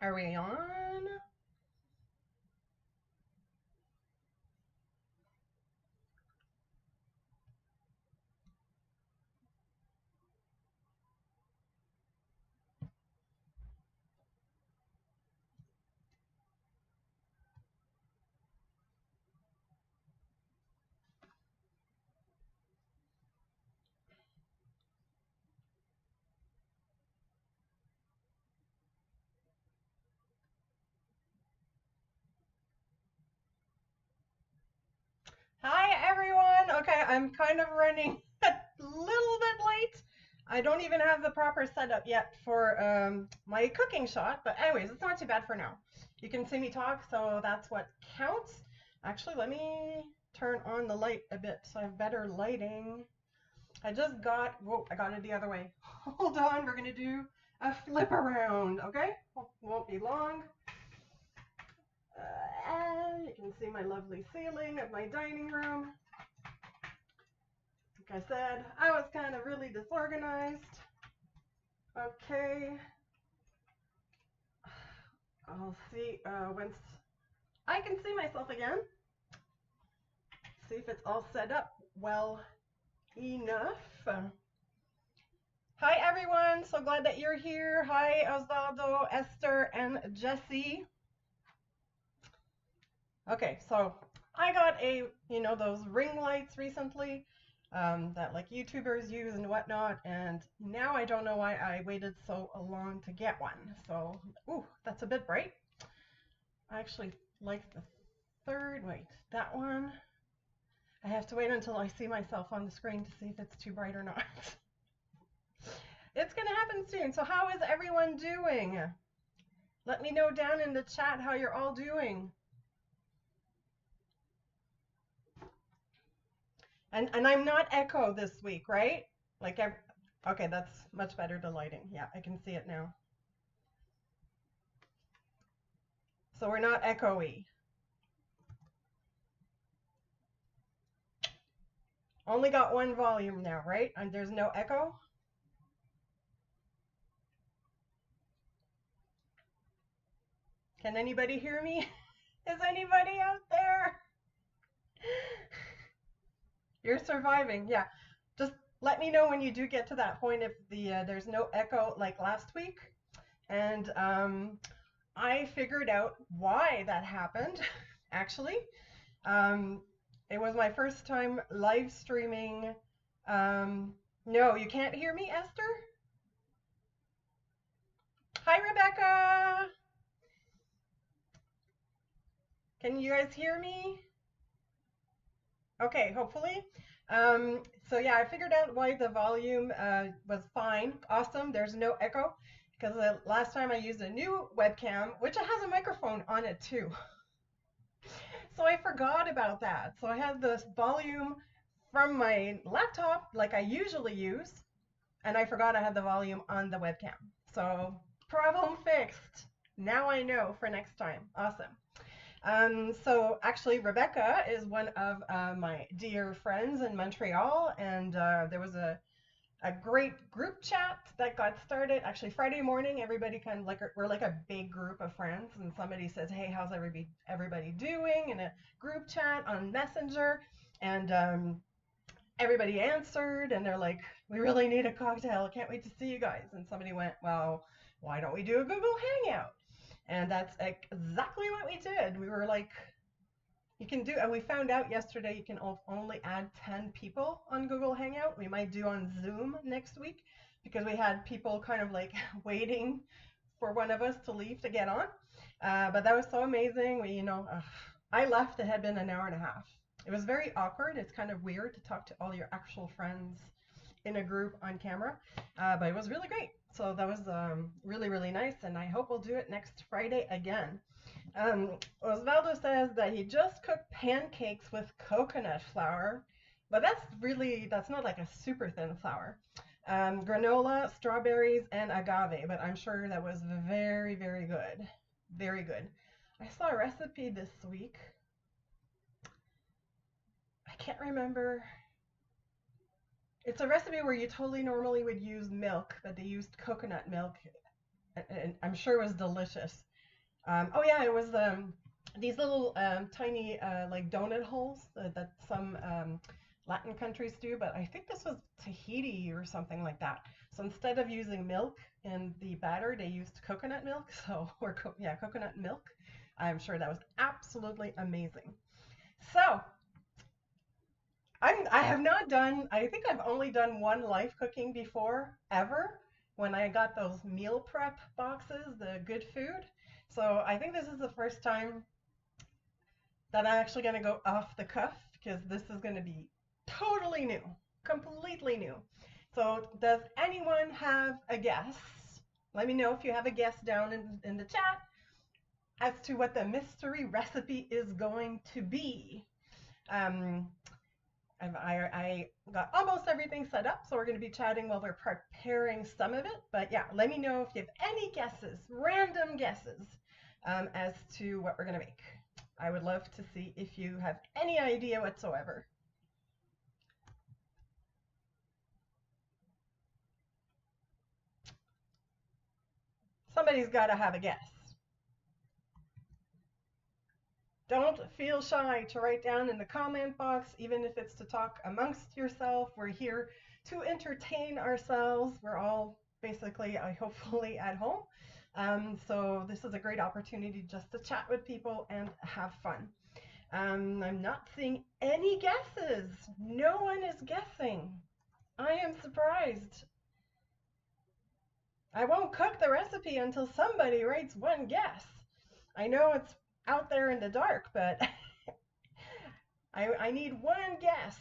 Are we on? Hi everyone. Okay, I'm kind of running a little bit late. I don't even have the proper setup yet for my cooking shot, but anyways, it's not too bad for now. You can see me talk, so that's what counts. Actually, let me turn on the light a bit so I have better lighting. Whoa, I got it the other way. Hold on, we're gonna do a flip around, okay? Won't be long. You can see my lovely ceiling of my dining room. Like I said, I was kind of really disorganized. Okay. I'll see once I can see myself again. See if it's all set up well enough. Hi everyone, so glad that you're here. Hi Osvaldo, Esther, and Jesse. Okay, so I got those ring lights recently that like YouTubers use and whatnot, and now I don't know why I waited so long to get one. So, ooh, that's a bit bright. I actually like the third. Wait, that one. I have to wait until I see myself on the screen to see if it's too bright or not. It's gonna happen soon. So how is everyone doing? Let me know down in the chat how you're all doing. And I'm not echo this week, right? Like, okay, that's much better, the lighting. Yeah, I can see it now. So we're not echoey. Only got one volume now, right? And there's no echo? Can anybody hear me? Is anybody out there? You're surviving, yeah. Just let me know when you do get to that point if there's no echo like last week. And I figured out why that happened, actually. It was my first time live streaming. No, you can't hear me, Esther? Hi, Rebecca. Can you guys hear me? Okay, hopefully. So yeah, I figured out why the volume was fine. Awesome. There's no echo because the last time I used a new webcam, which has a microphone on it too. So I forgot about that. So I had this volume from my laptop like I usually use, and I forgot I had the volume on the webcam. So problem fixed. Now I know for next time. Awesome. So actually, Rebecca is one of my dear friends in Montreal, and there was a great group chat that got started. Actually, Friday morning, everybody kind of like we're like a big group of friends, and somebody says, "Hey, how's everybody doing?" in a group chat on Messenger, and everybody answered, and they're like, "We really need a cocktail. Can't wait to see you guys." And somebody went, "Well, why don't we do a Google Hangout?" And that's exactly what we did. We were like, you can do, and we found out yesterday you can only add 10 people on Google Hangout. We might do on Zoom next week because we had people kind of like waiting for one of us to leave to get on. But that was so amazing. I left, it had been an hour and a half. It was very awkward. It's kind of weird to talk to all your actual friends in a group on camera, but it was really great. So that was really, really nice, and I hope we'll do it next Friday again. Osvaldo says that he just cooked pancakes with coconut flour, but that's not like a super thin flour. Granola, strawberries, and agave, but I'm sure that was very, very good. Very good. I saw a recipe this week. I can't remember. It's a recipe where you totally normally would use milk, but they used coconut milk, and I'm sure it was delicious. Oh yeah, it was these little tiny like donut holes that some Latin countries do, but I think this was Tahiti or something like that. So instead of using milk in the batter, they used coconut milk. So, yeah, coconut milk. I'm sure that was absolutely amazing. So I have not done, I think I've only done one live cooking before, ever, when I got those meal prep boxes, the good food. So I think this is the first time that I'm actually going to go off the cuff because this is going to be totally new, completely new. So does anyone have a guess? Let me know if you have a guess down in the chat as to what the mystery recipe is going to be. Um, I got almost everything set up, so we're going to be chatting while we're preparing some of it. But yeah, let me know if you have any guesses, random guesses, as to what we're going to make. I would love to see if you have any idea whatsoever. Somebody's got to have a guess. Don't feel shy to write down in the comment box, even if it's to talk amongst yourself. We're here to entertain ourselves. We're all basically, hopefully, at home. So this is a great opportunity just to chat with people and have fun. I'm not seeing any guesses. No one is guessing. I am surprised. I won't cook the recipe until somebody writes one guess. I know it's out there in the dark, but I need one guess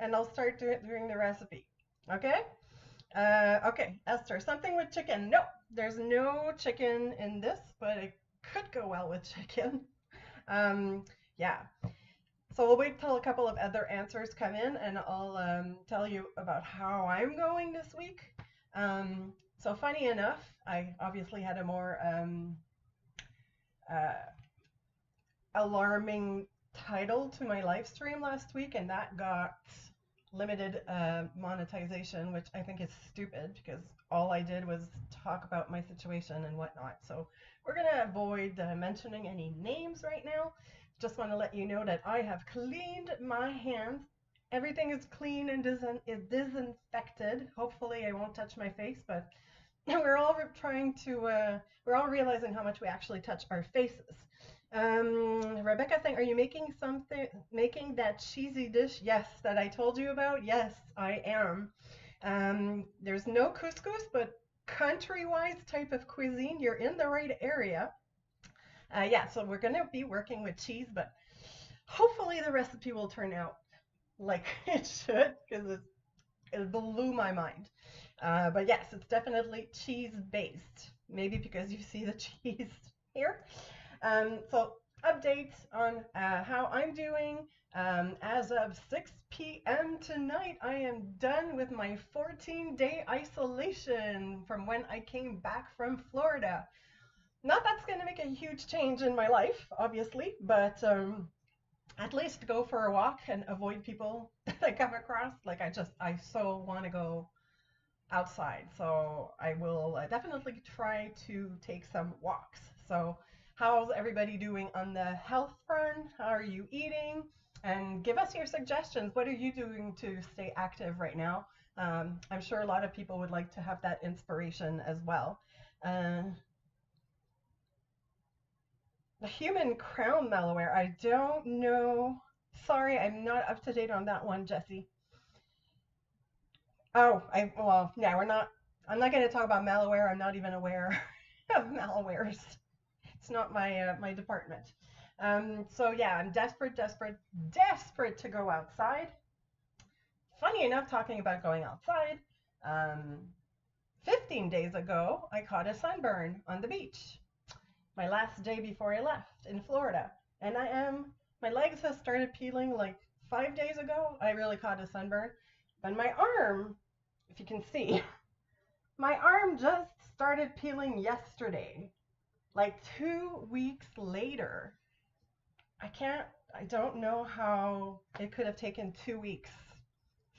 and I'll start doing the recipe. Okay? Okay, Esther, something with chicken. No, there's no chicken in this, but it could go well with chicken. Yeah. So we'll wait till a couple of other answers come in and I'll tell you about how I'm going this week. So funny enough, I obviously had a more uh, alarming title to my live stream last week, and that got limited monetization, which I think is stupid because all I did was talk about my situation and whatnot. So we're going to avoid mentioning any names right now. Just want to let you know that I have cleaned my hands. Everything is clean and is disinfected. Hopefully I won't touch my face, but we're all we're all realizing how much we actually touch our faces. Rebecca saying, are you making that cheesy dish? Yes, that I told you about? Yes, I am. There's no couscous, but country-wise type of cuisine, you're in the right area. Yeah, so we're going to be working with cheese, but hopefully the recipe will turn out like it should because it blew my mind. But yes, it's definitely cheese-based. Maybe because you see the cheese here. So updates on how I'm doing. As of 6 p.m. tonight, I am done with my 14-day isolation from when I came back from Florida. Not that's going to make a huge change in my life, obviously, but at least go for a walk and avoid people that I come across. Like I so want to go outside. So I will definitely try to take some walks. So how's everybody doing on the health front? How are you eating? And give us your suggestions. What are you doing to stay active right now? I'm sure a lot of people would like to have that inspiration as well. Uh, the human crown malware, I don't know. Sorry, I'm not up to date on that one, Jesse. Oh, well, yeah, I'm not going to talk about malware. I'm not even aware of malwares. It's not my department. So yeah, I'm desperate to go outside. Funny enough, talking about going outside, um, 15 days ago, I caught a sunburn on the beach. My last day before I left in Florida, and my legs have started peeling like 5 days ago. I really caught a sunburn, but my arm, if you can see, my arm just started peeling yesterday, like 2 weeks later. I don't know how it could have taken 2 weeks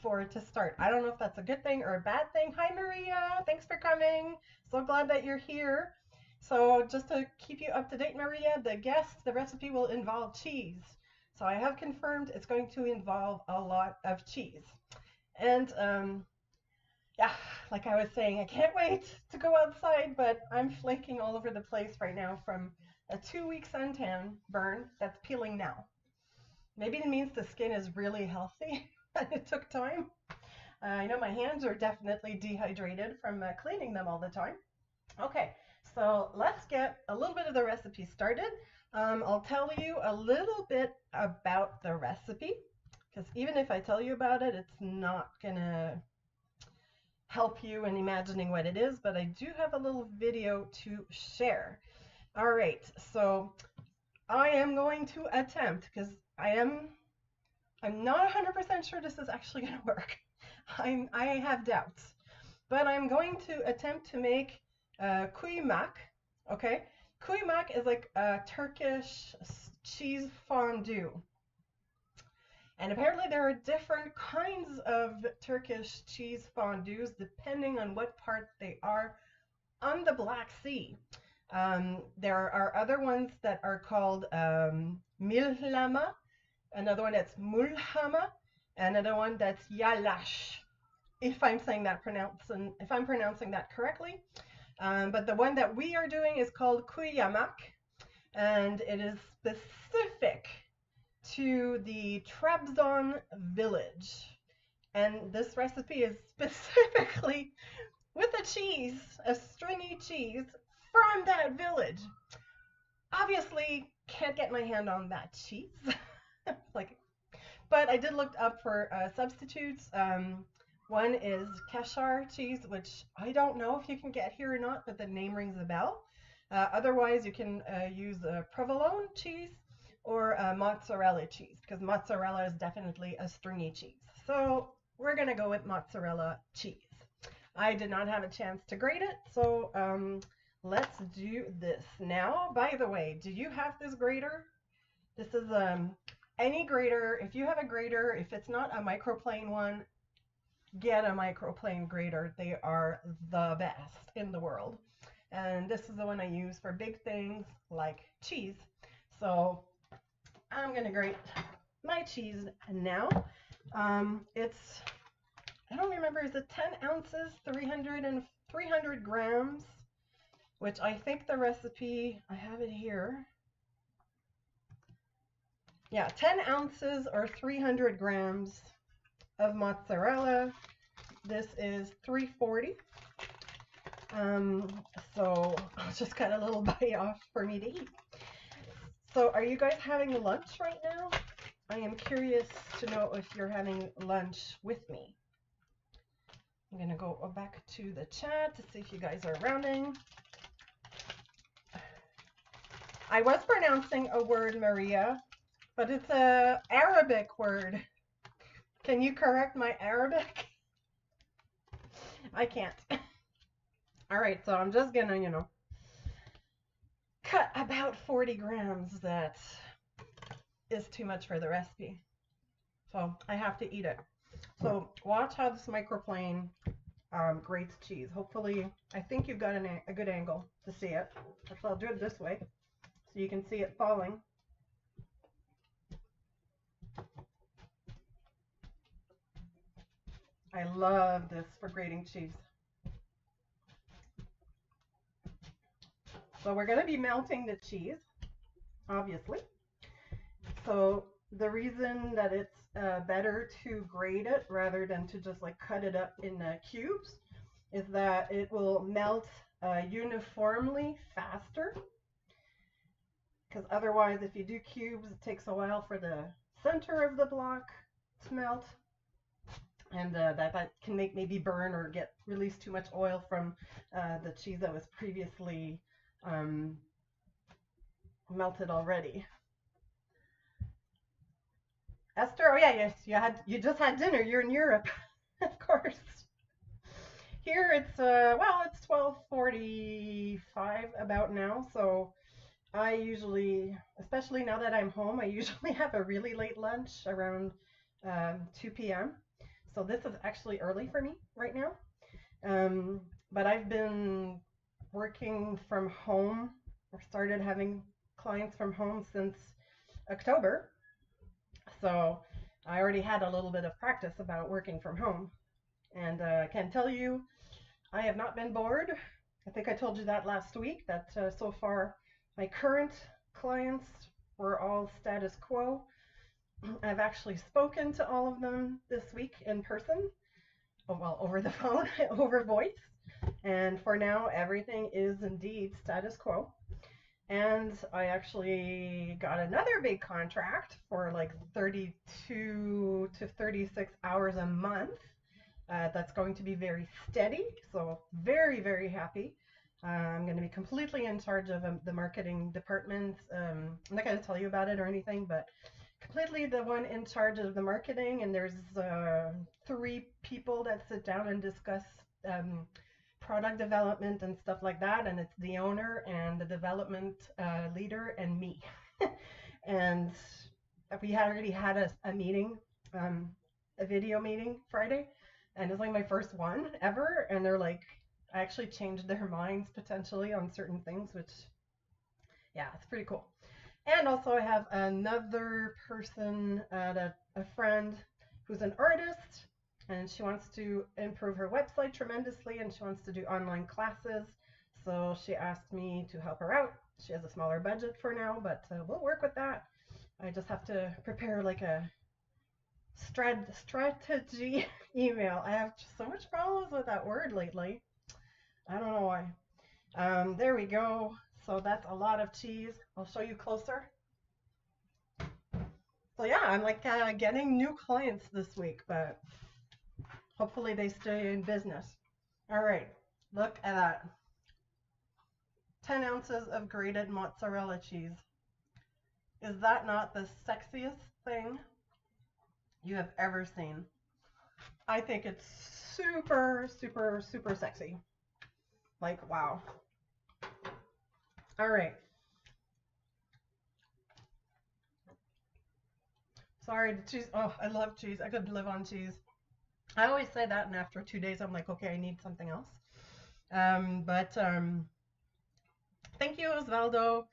for it to start. I don't know if that's a good thing or a bad thing. Hi, Maria. Thanks for coming. So glad that you're here. So just to keep you up to date, Maria, the recipe will involve cheese. So I have confirmed it's going to involve a lot of cheese. And yeah, like I was saying, I can't wait to go outside, but I'm flaking all over the place right now from a 2 week suntan burn that's peeling now. Maybe it means the skin is really healthy and it took time. I know my hands are definitely dehydrated from cleaning them all the time. Okay, so let's get a little bit of the recipe started. I'll tell you a little bit about the recipe because even if I tell you about it, it's not gonna help you in imagining what it is, but I do have a little video to share. All right, so I am going to attempt because I'm not 100% sure this is actually going to work. I have doubts, but I'm going to attempt to make kuymak. Okay, kuymak is like a Turkish cheese fondue. And apparently there are different kinds of Turkish cheese fondues depending on what part they are on the Black Sea. There are other ones that are called milhlama, another one that's mulhama, another one that's yalash, if I'm saying that if I'm pronouncing that correctly. But the one that we are doing is called kuymak, and it is specific to the Trabzon village. And this recipe is specifically with a cheese, a stringy cheese from that village. Obviously, can't get my hand on that cheese. like, but I did look up for substitutes. One is Cheshire cheese, which I don't know if you can get here or not, but the name rings a bell. Otherwise, you can use provolone cheese or mozzarella cheese, because mozzarella is definitely a stringy cheese. So we're going to go with mozzarella cheese. I did not have a chance to grate it, so let's do this. Now, by the way, do you have this grater? This is any grater. If you have a grater, if it's not a microplane one, get a microplane grater. They are the best in the world. And this is the one I use for big things like cheese. So I'm going to grate my cheese now. It's, I don't remember, is it 10 ounces, 300 grams, which I think the recipe, I have it here. Yeah, 10 ounces or 300 grams of mozzarella. This is 340. So I'll just cut a little bite off for me to eat. So are you guys having lunch right now? I am curious to know if you're having lunch with me. I'm going to go back to the chat to see if you guys are rounding. I was pronouncing a word, Maria, but it's an Arabic word. Can you correct my Arabic? I can't. All right, so I'm just going to, cut about 40 grams. That is too much for the recipe. So I have to eat it. So watch how this microplane grates cheese. Hopefully, I think you've got a good angle to see it. So I'll do it this way so you can see it falling. I love this for grating cheese. So we're going to be melting the cheese, obviously. So the reason that it's better to grate it rather than to just like cut it up in cubes is that it will melt uniformly faster. Because otherwise, if you do cubes, it takes a while for the center of the block to melt. And that can make maybe burn or release too much oil from the cheese that was previously melted already. Esther, oh yeah, yes, you just had dinner. You're in Europe, of course. Here it's well, it's 12:45 about now, so I usually, especially now that I'm home, I usually have a really late lunch around 2 p.m. So this is actually early for me right now. But I've been working from home, or started having clients from home since October. So I already had a little bit of practice about working from home. And I can tell you, I have not been bored. I think I told you that last week, that so far my current clients were all status quo. I've actually spoken to all of them this week in person, well, over the phone, over voice. And for now, everything is indeed status quo. And I actually got another big contract for like 32 to 36 hours a month. That's going to be very steady, so very, very happy. I'm going to be completely in charge of the marketing department. I'm not going to tell you about it or anything, but completely the one in charge of the marketing. And there's 3 people that sit down and discuss product development and stuff like that. And it's the owner and the development leader and me. And we already had a meeting, a video meeting Friday. And it's like my first one ever. And they're like, I actually changed their minds potentially on certain things, which, yeah, it's pretty cool. And also I have another person, a friend who's an artist, and she wants to improve her website tremendously, and she wants to do online classes. So she asked me to help her out. She has a smaller budget for now, but we'll work with that. I just have to prepare like a strategy email. I have so much problems with that word lately. I don't know why. There we go. So that's a lot of cheese. I'll show you closer. So yeah, I'm like getting new clients this week, but hopefully they stay in business. All right, look at that. 10 ounces of grated mozzarella cheese. Is that not the sexiest thing you have ever seen? I think it's super, super, super sexy. Like, wow. All right. Sorry, the cheese. Oh, I love cheese. I could live on cheese. I always say that, and after 2 days, I'm like, okay, I need something else. But thank you, Osvaldo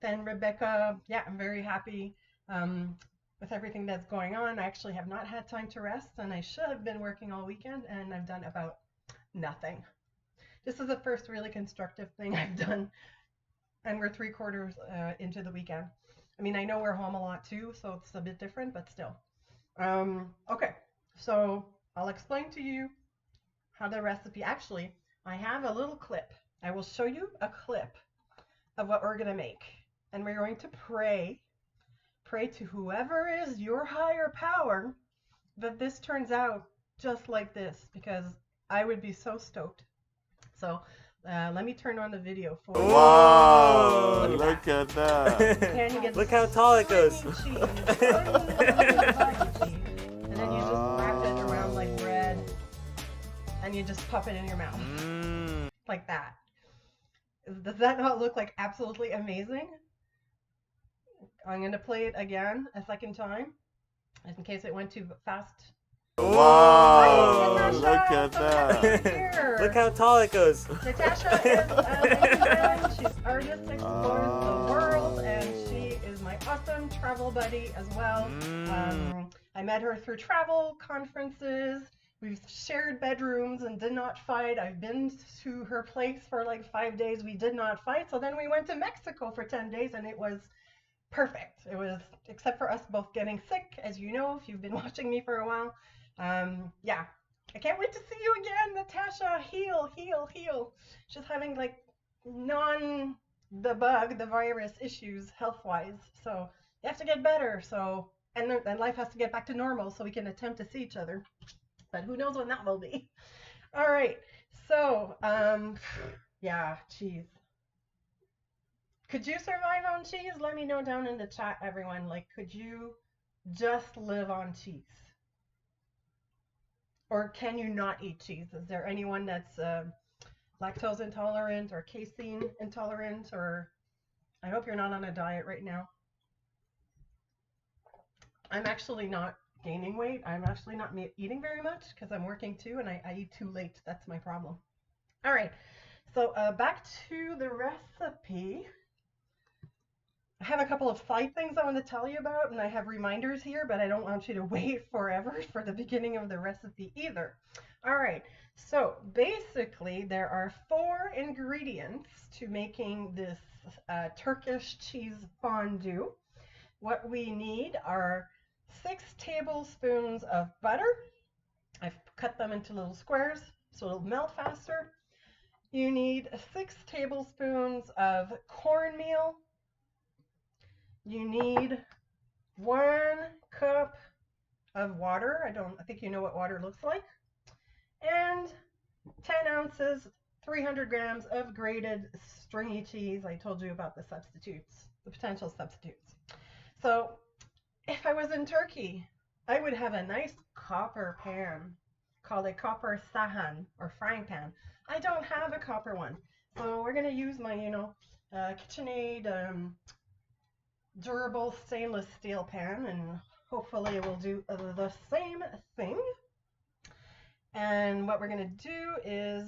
and Rebecca. Yeah, I'm very happy with everything that's going on. I actually have not had time to rest, and I should have been working all weekend, and I've done about nothing. This is the first really constructive thing I've done, and we're 3/4 into the weekend. I mean, I know we're home a lot too, so it's a bit different, but still. Okay, so I'll explain to you how the recipe, actually, I have a little clip. I will show you a clip of what we're gonna make. And we're going to pray to whoever is your higher power that this turns out just like this, because I would be so stoked. So let me turn on the video for you. Wow, look at that. Can you get Look how tall it goes. cheese, and then you just wrap it around like bread, and you just pop it in your mouth. Like that. Does that not look like absolutely amazing? I'm going to play it again a second time, in case it went too fast. Wow, Hi, look Natasha. at So happy that. you're here. Look how tall it goes. Natasha is a Canadian. She's artist, explores the world, and she is my awesome travel buddy as well. I met her through travel, conferences. We've shared bedrooms and did not fight. I've been to her place for like 5 days. We did not fight. So then we went to Mexico for 10 days, and it was perfect. It was, except for us both getting sick, as you know, if you've been watching me for a while. Yeah, I can't wait to see you again, Natasha. Heal. She's having like the virus issues health-wise. So you have to get better. So and life has to get back to normal so we can attempt to see each other. But who knows when that will be. All right. So yeah, cheese. Could you survive on cheese? Let me know down in the chat, everyone. Like, could you just live on cheese? Or can you not eat cheese? Is there anyone that's lactose intolerant or casein intolerant? Or I hope you're not on a diet right now. I'm actually not gaining weight. I'm actually not eating very much because I'm working too, and I eat too late. That's my problem. All right. So back to the recipe. I have a couple of side things I want to tell you about, and I have reminders here, but I don't want you to wait forever for the beginning of the recipe either. All right, so basically there are 4 ingredients to making this Turkish cheese fondue. What we need are 6 tablespoons of butter. I've cut them into little squares so it'll melt faster. You need 6 tablespoons of cornmeal. You need 1 cup of water. I think you know what water looks like. And 10 ounces, 300 grams of grated stringy cheese. I told you about the substitutes, the potential substitutes. So if I was in Turkey, I would have a nice copper pan called a copper sahan or frying pan. I don't have a copper one. So we're going to use my, KitchenAid durable stainless steel pan, and hopefully it will do the same thing. And what we're going to do is